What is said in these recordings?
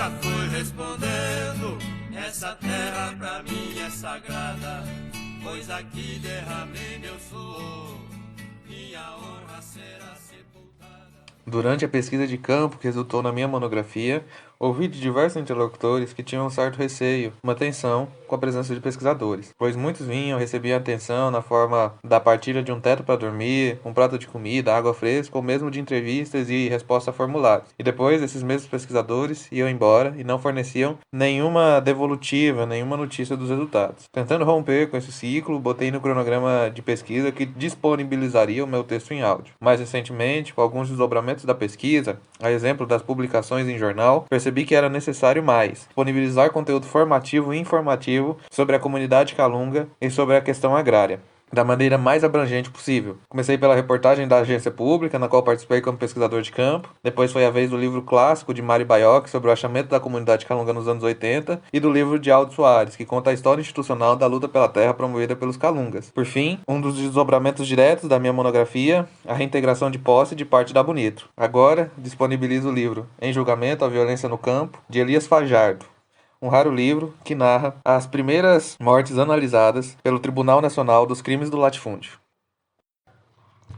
ela foi respondendo: essa terra pra mim é sagrada, pois aqui derramei meu suor, minha honra será sepultada. Durante a pesquisa de campo que resultou na minha monografia, ouvi de diversos interlocutores que tinham um certo receio, uma tensão com a presença de pesquisadores, pois muitos vinham, recebiam atenção na forma da partilha de um teto para dormir, um prato de comida, água fresca ou mesmo de entrevistas e respostas a formulários. E depois esses mesmos pesquisadores iam embora e não forneciam nenhuma devolutiva, nenhuma notícia dos resultados. Tentando romper com esse ciclo, botei no cronograma de pesquisa que disponibilizaria o meu texto em áudio. Mais recentemente, com alguns desdobramentos da pesquisa, a exemplo das publicações em jornal, percebi que era necessário mais disponibilizar conteúdo formativo e informativo sobre a comunidade calunga e sobre a questão agrária, da maneira mais abrangente possível. Comecei pela reportagem da agência pública, na qual participei como pesquisador de campo. Depois foi a vez do livro clássico de Mari Baioc sobre o achamento da comunidade calunga nos anos 80 e do livro de Aldo Soares, que conta a história institucional da luta pela terra promovida pelos calungas. Por fim, um dos desdobramentos diretos da minha monografia, a reintegração de posse de parte da Bonito. Agora, disponibilizo o livro Em Julgamento à Violência no Campo, de Elias Fajardo, um raro livro que narra as primeiras mortes analisadas pelo Tribunal Nacional dos Crimes do Latifúndio.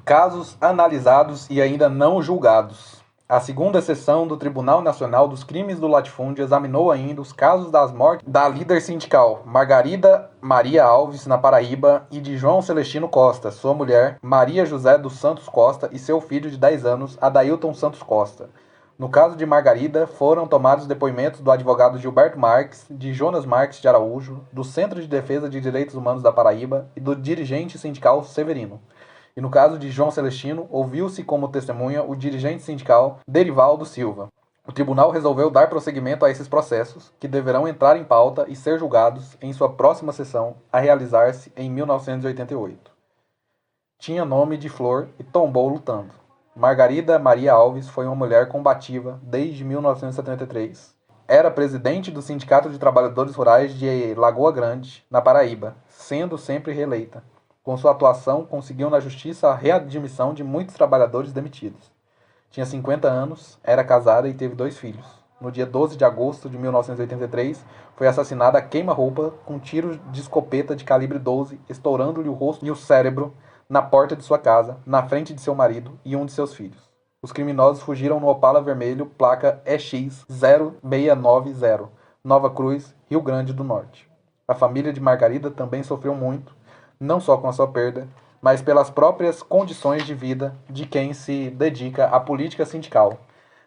Casos analisados e ainda não julgados. A segunda sessão do Tribunal Nacional dos Crimes do Latifúndio examinou ainda os casos das mortes da líder sindical Margarida Maria Alves, na Paraíba, e de João Celestino Costa, sua mulher, Maria José dos Santos Costa, e seu filho de 10 anos, Adailton Santos Costa. No caso de Margarida, foram tomados depoimentos do advogado Gilberto Marques, de Jonas Marques de Araújo, do Centro de Defesa de Direitos Humanos da Paraíba e do dirigente sindical Severino. E no caso de João Celestino, ouviu-se como testemunha o dirigente sindical Derivaldo Silva. O tribunal resolveu dar prosseguimento a esses processos, que deverão entrar em pauta e ser julgados em sua próxima sessão, a realizar-se em 1988. Tinha nome de flor e tombou lutando. Margarida Maria Alves foi uma mulher combativa desde 1973. Era presidente do Sindicato de Trabalhadores Rurais de Lagoa Grande, na Paraíba, sendo sempre reeleita. Com sua atuação, conseguiu na justiça a readmissão de muitos trabalhadores demitidos. Tinha 50 anos, era casada e teve 2 filhos. No dia 12 de agosto de 1983, foi assassinada a queima-roupa com tiros de escopeta de calibre 12, estourando-lhe o rosto e o cérebro na porta de sua casa, na frente de seu marido e um de seus filhos. Os criminosos fugiram no Opala vermelho, placa EX0690, Nova Cruz, Rio Grande do Norte. A família de Margarida também sofreu muito, não só com a sua perda, mas pelas próprias condições de vida de quem se dedica à política sindical.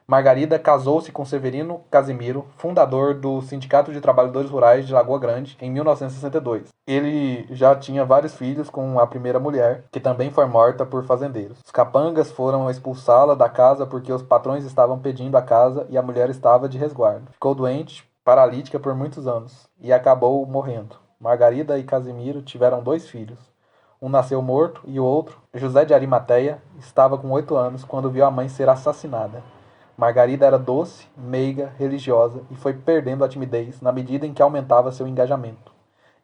Margarida casou-se com Severino Casimiro, fundador do Sindicato de Trabalhadores Rurais de Lagoa Grande, em 1962. Ele já tinha vários filhos com a primeira mulher, que também foi morta por fazendeiros. Os capangas foram expulsá-la da casa porque os patrões estavam pedindo a casa e a mulher estava de resguardo. Ficou doente, paralítica por muitos anos, e acabou morrendo. Margarida e Casimiro tiveram 2 filhos. Um nasceu morto e o outro, José de Arimateia, estava com 8 anos quando viu a mãe ser assassinada. Margarida era doce, meiga, religiosa e foi perdendo a timidez na medida em que aumentava seu engajamento.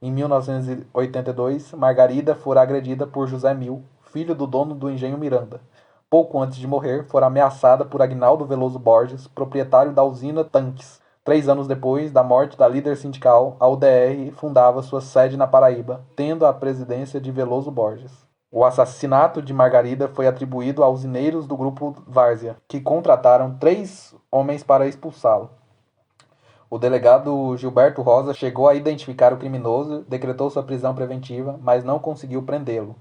Em 1982, Margarida fora agredida por José Mil, filho do dono do engenho Miranda. Pouco antes de morrer, fora ameaçada por Agnaldo Veloso Borges, proprietário da usina Tanques. 3 anos depois da morte da líder sindical, a UDR fundava sua sede na Paraíba, tendo a presidência de Veloso Borges. O assassinato de Margarida foi atribuído aos usineiros do grupo Várzea, que contrataram 3 homens para expulsá-lo. O delegado Gilberto Rosa chegou a identificar o criminoso, decretou sua prisão preventiva, mas não conseguiu prendê-lo.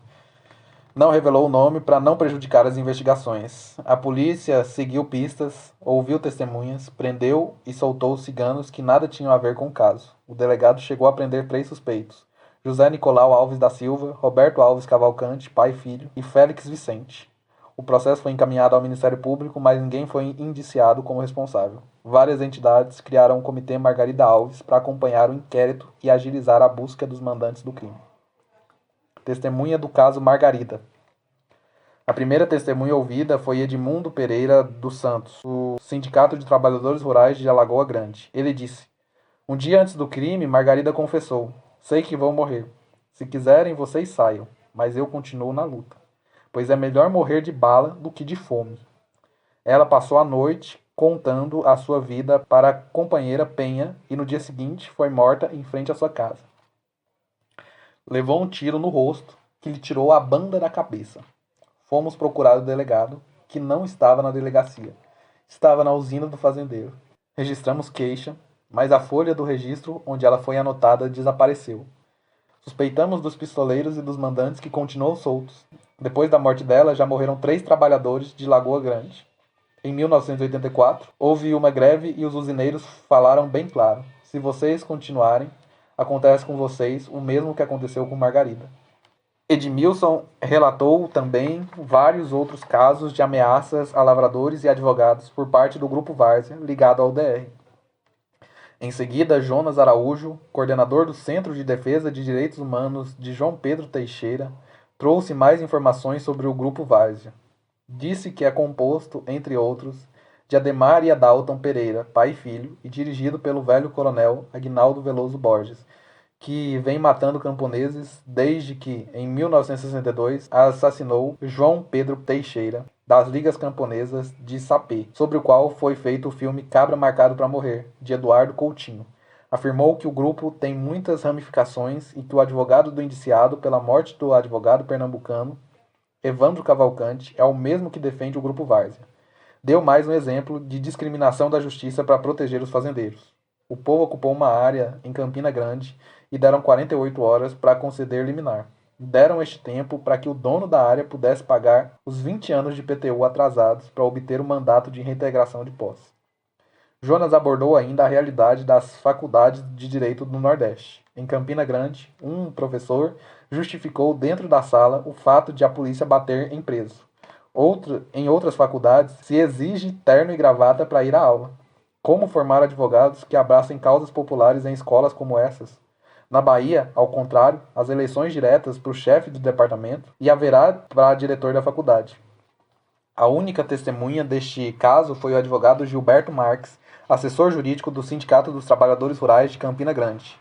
Não revelou o nome para não prejudicar as investigações. A polícia seguiu pistas, ouviu testemunhas, prendeu e soltou os ciganos que nada tinham a ver com o caso. O delegado chegou a prender 3 suspeitos: José Nicolau Alves da Silva, Roberto Alves Cavalcante, pai e filho, e Félix Vicente. O processo foi encaminhado ao Ministério Público, mas ninguém foi indiciado como responsável. Várias entidades criaram o Comitê Margarida Alves para acompanhar o inquérito e agilizar a busca dos mandantes do crime. Testemunha do caso Margarida. A primeira testemunha ouvida foi Edmundo Pereira dos Santos, do Sindicato de Trabalhadores Rurais de Alagoa Grande. Ele disse: um dia antes do crime, Margarida confessou: sei que vou morrer. Se quiserem, vocês saiam, mas eu continuo na luta, pois é melhor morrer de bala do que de fome. Ela passou a noite contando a sua vida para a companheira Penha e no dia seguinte foi morta em frente à sua casa. Levou um tiro no rosto que lhe tirou a banda da cabeça. Fomos procurar o delegado, que não estava na delegacia. Estava na usina do fazendeiro. Registramos queixa, mas a folha do registro onde ela foi anotada desapareceu. Suspeitamos dos pistoleiros e dos mandantes que continuam soltos. Depois da morte dela, já morreram 3 trabalhadores de Lagoa Grande. Em 1984, houve uma greve e os usineiros falaram bem claro: se vocês continuarem, acontece com vocês o mesmo que aconteceu com Margarida. Edmilson relatou também vários outros casos de ameaças a lavradores e advogados por parte do Grupo Várzea, ligado ao DR. Em seguida, Jonas Araújo, coordenador do Centro de Defesa de Direitos Humanos de João Pedro Teixeira, trouxe mais informações sobre o Grupo Várzea. Disse que é composto, entre outros, de Ademar e Adalton Pereira, pai e filho, e dirigido pelo velho coronel Aguinaldo Veloso Borges, que vem matando camponeses desde que, em 1962, assassinou João Pedro Teixeira, das Ligas Camponesas de Sapé, sobre o qual foi feito o filme Cabra Marcado para Morrer, de Eduardo Coutinho. Afirmou que o grupo tem muitas ramificações e que o advogado do indiciado pela morte do advogado pernambucano, Evandro Cavalcante, é o mesmo que defende o Grupo Várzea. Deu mais um exemplo de discriminação da justiça para proteger os fazendeiros. O povo ocupou uma área em Campina Grande e deram 48 horas para conceder liminar. Deram este tempo para que o dono da área pudesse pagar os 20 anos de PTU atrasados para obter o mandato de reintegração de posse. Jonas abordou ainda a realidade das faculdades de direito do Nordeste. Em Campina Grande, um professor justificou dentro da sala o fato de a polícia bater em preso. Em outras faculdades, se exige terno e gravata para ir à aula. Como formar advogados que abracem causas populares em escolas como essas? Na Bahia, ao contrário, as eleições diretas para o chefe do departamento e haverá para diretor da faculdade. A única testemunha deste caso foi o advogado Gilberto Marques, assessor jurídico do Sindicato dos Trabalhadores Rurais de Campina Grande.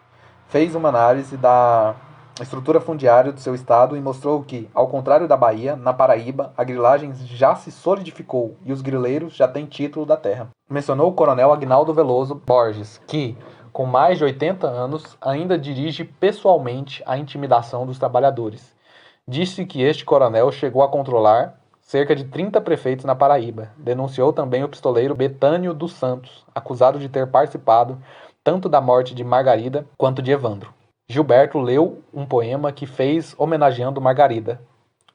Fez uma análise da estrutura fundiária do seu estado e mostrou que, ao contrário da Bahia, na Paraíba, a grilagem já se solidificou e os grileiros já têm título da terra. Mencionou o coronel Aguinaldo Veloso Borges, que, com mais de 80 anos, ainda dirige pessoalmente a intimidação dos trabalhadores. Disse que este coronel chegou a controlar cerca de 30 prefeitos na Paraíba. Denunciou também o pistoleiro Betânio dos Santos, acusado de ter participado tanto da morte de Margarida quanto de Evandro. Gilberto leu um poema que fez homenageando Margarida.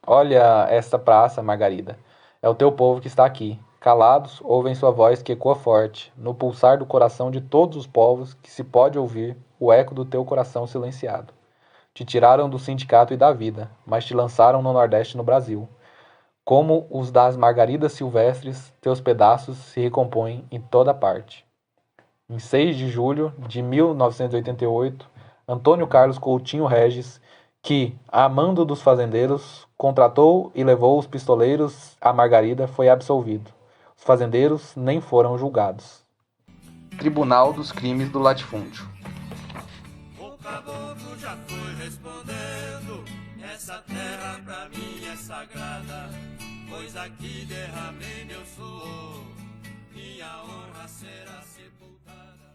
Olha esta praça, Margarida. É o teu povo que está aqui. Calados, ouvem sua voz que ecoa forte, no pulsar do coração de todos os povos que se pode ouvir o eco do teu coração silenciado. Te tiraram do sindicato e da vida, mas te lançaram no Nordeste e no Brasil. Como os das margaridas silvestres, teus pedaços se recompõem em toda parte. Em 6 de julho de 1988, Antônio Carlos Coutinho Regis, que, a mando dos fazendeiros, contratou e levou os pistoleiros a Margarida, foi absolvido. Os fazendeiros nem foram julgados. Tribunal dos Crimes do Latifúndio. O caboclo já foi respondendo: essa terra pra mim é sagrada, pois aqui derramei meu suor, minha honra será sepultada.